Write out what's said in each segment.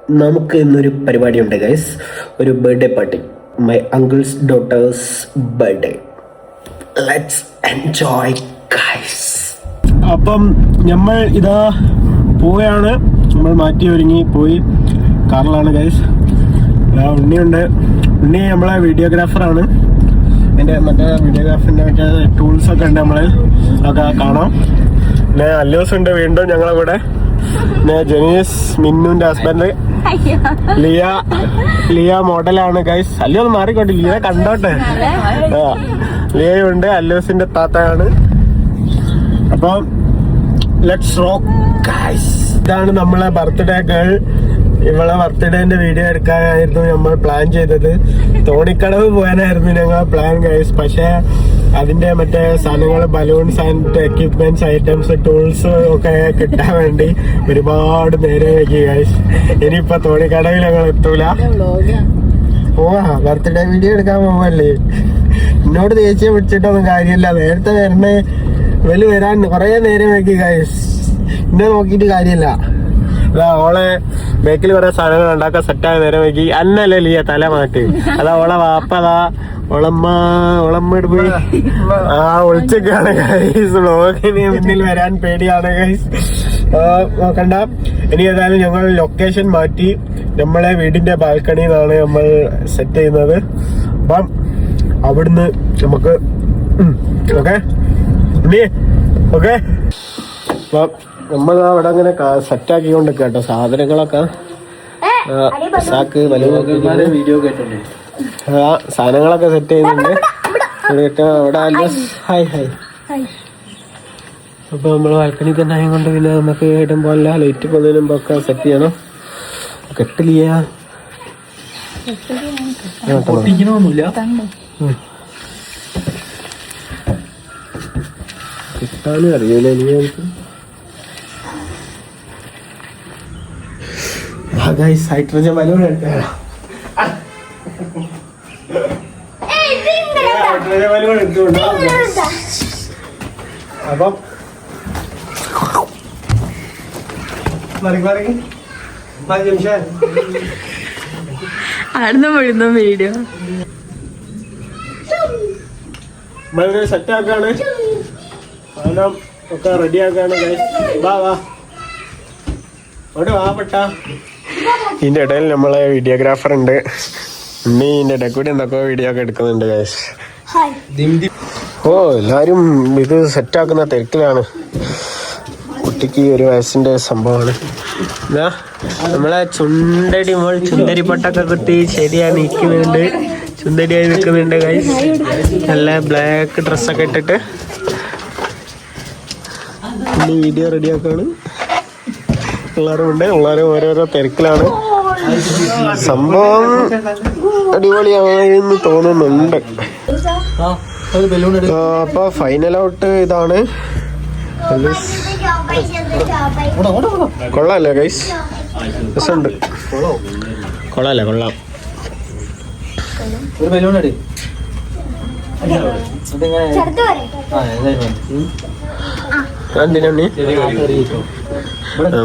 നമുക്ക് ഇന്നൊരു പരിപാടിയുണ്ട് ഗൈസ്. ഒരു birthday party. My uncle's daughter's birthday. Let's enjoy guys. അപ്പം നമ്മൾ ഇതാ പോവുകയാണ്. നമ്മൾ മാറ്റി ഒരുങ്ങി പോയി കാറിലാണ് ഗൈസ്. ഉണ്ണിയുണ്ട്. ഉണ്ണി നമ്മളെ വീഡിയോഗ്രാഫറാണ്. എൻ്റെ മറ്റേ വീഡിയോഗ്രാഫറിൻ്റെ മറ്റേ ടൂൾസൊക്കെ ഉണ്ട്. നമ്മൾ ഒക്കെ കാണാം. പിന്നെ അല്ലൂസ് ഉണ്ട് വീണ്ടും ഞങ്ങളെ കൂടെ. പിന്നെ ജെനീസ് മിന്നുന്റെ ഹസ്ബൻഡ് ലിയ മോഡലാണ് ഗൈസ്. അല്ലു ഒന്ന് മാറിക്കോട്ടെ, ലിയ കണ്ടോട്ടെ. ലിയയുണ്ട്. അല്ലൂസിന്റെ താത്തയാണ്. അപ്പം ലെറ്റ്സ് റോക്ക് ഗൈസ്. ഇതാണ് നമ്മളെ ബർത്ത്ഡേ ഗേൾ. ഇവളെ ബർത്ത്ഡേന്റെ വീഡിയോ എടുക്കാനായിരുന്നു നമ്മൾ പ്ലാൻ ചെയ്തത്. തോണിക്കടവ് പോകാനായിരുന്നു ഞങ്ങൾ പ്ലാൻ ഗൈസ്. പക്ഷെ അതിന്റെ മറ്റേ സാധനങ്ങൾ, balloons and equipments, items, tools ഒക്കെ കിട്ടാൻ വേണ്ടി ഒരുപാട് നേരം വൈകി ഗൈസ്. ഇനിയിപ്പൊ തോണിക്കടവിൽ ഞങ്ങൾ എത്തൂല. ബർത്ത്ഡേ വീഡിയോ എടുക്കാൻ പോവല്ലേ. എന്നോട് ദേഷ്യം പിടിച്ചിട്ടൊന്നും കാര്യമില്ല. നേരത്തെ വരാൻ കൊറേ നേരം വൈകി ഗൈസ്. എന്നെ നോക്കിയിട്ട് കാര്യമില്ല. ഓളെ ബേക്കിൽ കുറെ സാധനങ്ങൾ ഉണ്ടാക്കാൻ സെറ്റായ നേരം വൈകി. അന്നല്ലേ ലിയ തല മാറ്റി. അതാ ഓളെ വാപ്പതാ ഓളമ്മയോട് പോയി ഒളിച്ചൊക്കെയാണ് ഗൈസ്. വ്ളോഗിന് മുന്നിൽ വരാൻ പേടിയാണ് ഗൈസ്. നോക്കണ്ട. ഇനി ഏതായാലും ഞങ്ങൾ ലൊക്കേഷൻ മാറ്റി നമ്മളെ വീടിന്റെ ബാൽക്കണിന്നാണ് നമ്മൾ സെറ്റ് ചെയ്യുന്നത്. അപ്പം അവിടുന്ന് നമുക്ക് ഓക്കെ ഓക്കെ. അപ്പം നമ്മൾ അവിടെ അങ്ങനെ സെറ്റാക്കിക്കൊണ്ട് കേട്ടോ സാധനങ്ങളൊക്കെ. വീഡിയോ കേട്ടോ. സാധനങ്ങളൊക്കെ സെറ്റ് ചെയ്യുന്നുണ്ട് അവിടെ. Hi hi. അപ്പൊ നമ്മള് ബാൽക്കണി തന്നെ ആയതുകൊണ്ട് പിന്നെ നമുക്ക് ഇടുമ്പോൾ ലൈറ്റ് പോകുന്നതിനും ഒക്കെ സെറ്റ് ചെയ്യണം. കെട്ടില്ല കിട്ടാനും അറിയില്ല എനിക്ക്. ഹൈഡ്രജൻ ബലൂൺ എടുക്കാം. ഹൈഡ്രജൻ ബലൂൺ എടുത്തുകൊണ്ട് അപ്പം അടുത്ത വീഡിയോ സെറ്റ് ആക്കാണ്. സാധനം ഒക്കെ റെഡി ആക്കാണ്. വാ അവിടെ വാപ്പെട്ട. ഇതിന്റെ ഇടയിൽ നമ്മളെ വീഡിയോഗ്രാഫർ ഉണ്ട്. ഉണ്ണി ഇതിന്റെ ഇടയിൽ കൂടി എന്തൊക്കെ വീഡിയോ ഒക്കെ എടുക്കുന്നുണ്ട് ഗൈസ്. എല്ലാരും ഇത് സെറ്റാക്കുന്ന തിരക്കിലാണ്. കുട്ടിക്ക് 1 വയസ്സിന്റെ സംഭവമാണ്. നമ്മളെ ചുണ്ടടി മോൾ ചുണ്ടരി പൊട്ടൊക്കെ കുത്തി ശരിയായി നിൽക്കുന്നുണ്ട്. ചുണ്ടരിയായി നിൽക്കുന്നുണ്ട് ഗൈസ്. നല്ല ബ്ലാക്ക് ഡ്രസ്സൊക്കെ ഇട്ടിട്ട് വീഡിയോ റെഡിയാക്കാണ്. എല്ലാവരും ഉണ്ട്. എല്ലാവരും ഓരോരോ തിരക്കിലാണ്. സംഭവം അടിപൊളിയാണെന്ന് തോന്നുന്നുണ്ട്. അപ്പൊ ഫൈനൽ ഔട്ട് ഇതാണ്. കൊള്ളാല്ലേ ഗൈസ്? രസമുണ്ട്. കൊള്ളാല്ലേ? കൊള്ളാം.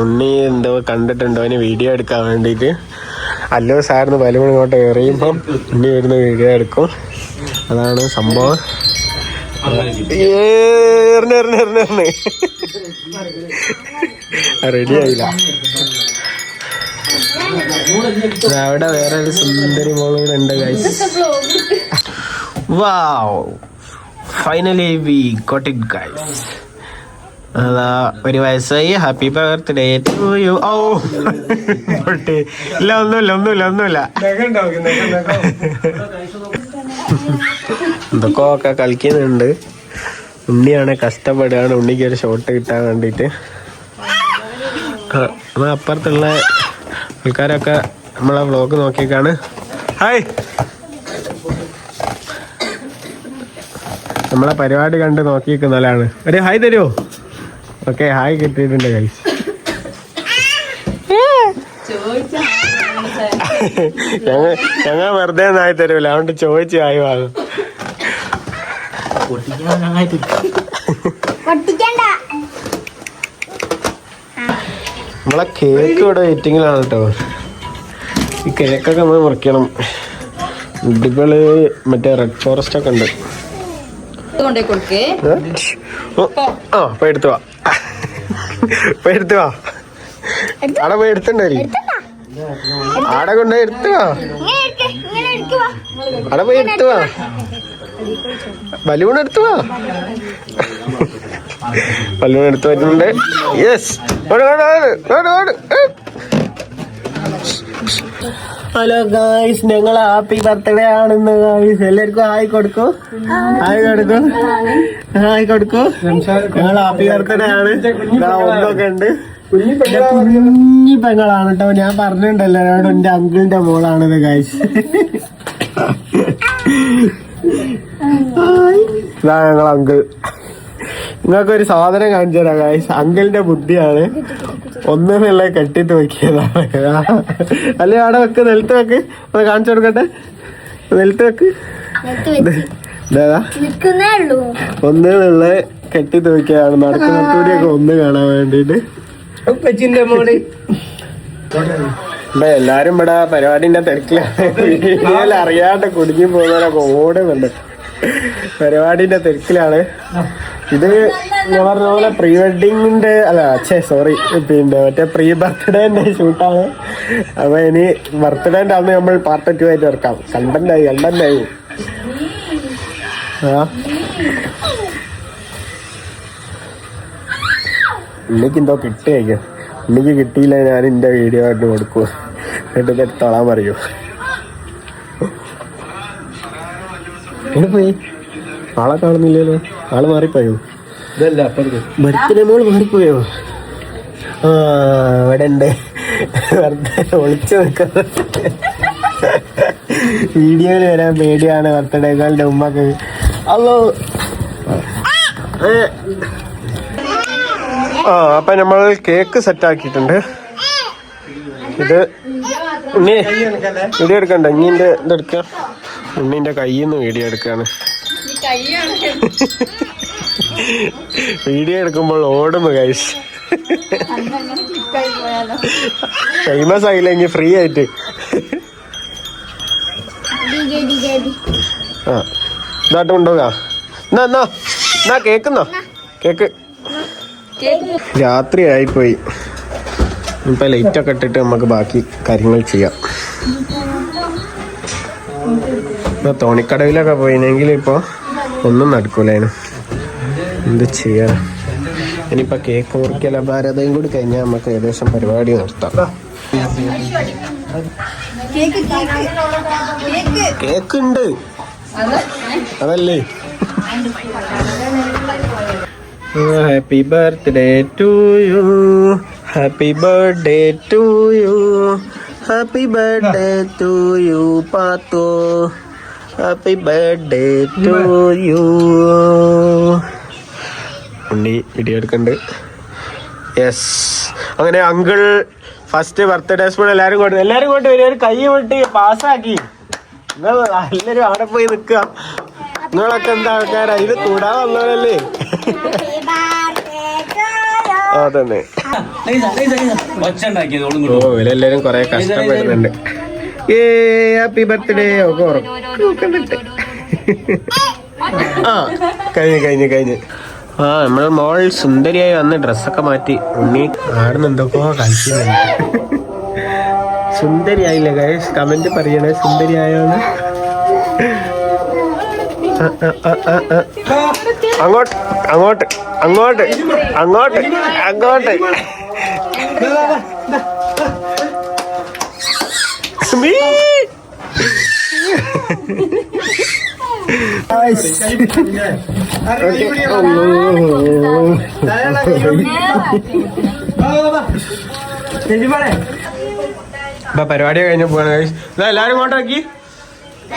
ഉണ്ണി എന്തോ കണ്ടിട്ടുണ്ടോ അതിന് വീഡിയോ എടുക്കാൻ വേണ്ടിയിട്ട്. അല്ലോ സാറിന് ബലൂൺ ഇങ്ങോട്ട് എറിയുമ്പം ഉണ്ണി വരുന്ന വീഡിയോ എടുക്കും. അതാണ് സംഭവം. റെഡി ആയില്ല. അവിടെ വേറെ ഒരു സുന്ദരി മോളൂടെ ഉണ്ട് guys. Wow, finally we got it guys. അതാ 1 വയസ്സായി. Happy birthday to you. ഇല്ല, ഒന്നുമില്ല. എന്തൊക്കെ കളിക്കുന്നുണ്ട്. ഉണ്ണിയാണ് കഷ്ടപ്പെടുകയാണ്. ഉണ്ണിക്ക് ഒരു ഷോട്ട് കിട്ടാൻ വേണ്ടിയിട്ട്. അപ്പുറത്തുള്ള ആൾക്കാരൊക്കെ നമ്മളെ വ്ളോഗ് നോക്കിയേക്കാണ്. ഹായ്. നമ്മളെ പരിപാടി കണ്ട് നോക്കിയിരിക്കുന്നതാണ്. ഒരു ഹായ് തരുമോ? ഓക്കെ, ഹായ് കിട്ടിയിട്ടുണ്ട് ഗൈസ്. ഞങ്ങൾ വെറുതെ ഒന്നായി തരൂല, അതുകൊണ്ട് ചോദിച്ചു ഹായ് വാങ്ങും. നമ്മളെ കേക്ക് ഇവിടെ വെയിറ്റിങ്ങിലാണ് കേട്ടോ. ഈ കേക്കൊക്കെ നമ്മൾ മുറിക്കണം. ഇടികള് മറ്റേ റെഡ് ഫോറസ്റ്റ് ഒക്കെ ഉണ്ട്. ആ പോയി എടുത്തു വാ, പോയി എടുത്തു വാ. ആടെ പോയി എടുത്തുണ്ടായി, ആടെ കൊണ്ടുപോയി എടുത്തു വാ, ആടെ പോയി എടുത്തു വാ, ബലൂൺ എടുത്തു വാ. ബലൂൺ എടുത്തു വരുന്നുണ്ട്. യെസ്, ഹലോ ഗായ്സ്, ഞങ്ങൾ ഹാപ്പി ബർത്ത്ഡേ ആണെന്ന് ഗായ്സ്. എല്ലാവർക്കും ഹായ് കൊടുക്കൂ, ഹായ് കൊടുക്കൂ, ഹായ് കൊടുക്കൂ. ഞങ്ങൾ ഹാപ്പി ബർത്ത്ഡേ ആണ്. ഒന്നൊക്കെ ഉണ്ട്, കുഞ്ഞി പെങ്ങളാണ് കേട്ടോ. ഞാൻ പറഞ്ഞിട്ടുണ്ടല്ലോ എന്നോട്, എന്റെ അങ്കിളിന്റെ മോളാണിത് ഗായ്സ്. ഇതാ ഞങ്ങൾ അങ്കിൾ. നിങ്ങൾക്കൊരു സാധനം കാണിച്ചു തരാം ഗായ്സ്. അങ്കിളിന്റെ ബുദ്ധിയാണ്. ഒന്നുള്ള കെട്ടി തൂക്കിയതാണ്. അല്ലെ അവിടെ വെക്ക്, നിലത്ത് വെക്ക്, ഒന്ന് കാണിച്ചു കൊടുക്കട്ടെ. നിലത്ത് വെക്ക്. ഒന്നുള്ള കെട്ടി തൂക്കിയതാണ്. നടക്കുന്നൂടിയൊക്കെ ഒന്ന് കാണാൻ വേണ്ടിട്ട്. എല്ലാരും ഇവിടെ പരിപാടിന്റെ തിരക്കിലാണ്. അറിയാണ്ട് കുടുങ്ങി പോകുന്നവരൊക്കെ ഓടുന്നുണ്ട്. പരിപാടിന്റെ തിരക്കിലാണ്. ഇത് ഞാൻ പറഞ്ഞ പോലെ പ്രീ വെഡിങ്ങിന്റെ സോറി, പിന്നെ മറ്റേ പ്രീ ബർത്ത്ഡേന്റെ ഷൂട്ടാണ്. അപ്പൊ ഇനി ബർത്ത്ഡേന്റെ അന്ന് നമ്മൾ പാർട്ട് 2 ആയിട്ട് ഇറക്കാം. കണ്ടന്റായി ഉണ്ണിക്ക് എന്തോ കിട്ടിയേക്കും. ഉണ്ണിക്ക് കിട്ടിയില്ല, ഞാൻ എന്റെ വീഡിയോ ആയിട്ട് കൊടുക്കൂ, എന്നിട്ട് എടുത്തോളാൻ പറയൂ. പോയി ആളെ കാണുന്നില്ലല്ലോ, ആള് മാറിപ്പോയോ? ബർത്ത്ഡേ മോള് മാറിപ്പോയോ? ആ ഇവിടെ ഉണ്ട്, വെറുതെ ഒളിച്ചു നിൽക്കുന്നത്. വീഡിയോയിൽ വരാൻ പേടിയാണ് ബർത്ത്ഡേക്കാളുടെ ഉമ്മക്ക്. അല്ലോ അപ്പൊ നമ്മൾ കേക്ക് സെറ്റ് ആക്കിയിട്ടുണ്ട്. ഇത് ഉണ്ണി വീഡിയോ എടുക്കണ്ട, ഇന്നിന്റെ ഇതെടുക്ക. ഉണ്ണിന്റെ കയ്യിൽ നിന്ന് വീഡിയോ എടുക്കാണ്. വീഡിയോ എടുക്കുമ്പോൾ ഓടുന്നു ഗൈസ്. ഫേമസ് ആയില്ലെങ്കിൽ ഫ്രീ ആയിട്ട്. ആ ഇതായിട്ട് കൊണ്ടുപോകാ. എന്നാ കേക്കുന്നോ? കേക്ക് രാത്രി ആയിപ്പോയി. ഇപ്പൊ ലൈറ്റൊക്കെ ഇട്ടിട്ട് നമുക്ക് ബാക്കി കാര്യങ്ങൾ ചെയ്യാം. ഇപ്പൊ തോണിക്കടവിലൊക്കെ പോയിനെങ്കിൽ ഇപ്പൊ ഒന്നും നടക്കൂലായിരുന്നു. എന്ത് ചെയ്യാ? ഇനിയിപ്പൊ കേക്ക് മുറിക്കല ഭാരതയും കൂടി കഴിഞ്ഞാൽ നമുക്ക് ഏകദേശം പരിപാടി നിർത്താം. കേക്ക് ഉണ്ട്, അതല്ലേ. Happy birthday to you, happy birthday to you, happy birthday to you പാത്തോ, happy birthday to you. Unni video എടുക്കണ്ട്. യെസ്, അങ്ങനെ അങ്കിൾ ഫസ്റ്റ് ബർത്ത്ഡേ സ്പൂൺ എല്ലാരും കൊണ്ട് വരും. ഒരു കൈ വിട്ട് പാസ്സാക്കി. നിങ്ങൾ എല്ലാരും അവിടെ പോയി നിൽക്കുക. നിങ്ങളൊക്കെ എന്താ ആൾക്കാരാ? ഇത് കൂടാൻ വന്നവരല്ലേ? അതന്നെ. ഓ ഇവരെല്ലാരും കൊറേ കഷ്ടപ്പെടുന്നുണ്ട്. ഹാപ്പി ബർത്ത്ഡേ ഒക്കെ ഉറക്കുന്നുണ്ട്. ആ കഴിഞ്ഞ്. ആ നമ്മളെ മോൾ സുന്ദരിയായി വന്ന് ഡ്രസ്സൊക്കെ മാറ്റി. ഉണ്ണി ആടുന്ന് എന്തൊക്കെയോ കളിക്കുന്നുണ്ട്. സുന്ദരിയായില്ലേ ഗൈസ്? കമന്റ് പറയണേ സുന്ദരിയായോന്ന്. അങ്ങോട്ട് അങ്ങോട്ട് അങ്ങോട്ട് അങ്ങോട്ട് അങ്ങോട്ട്. പരിപാടി കഴിഞ്ഞ പോവാണ്. എല്ലാരും ഇങ്ങോട്ടാക്കി.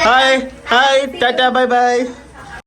Hi tata bye by.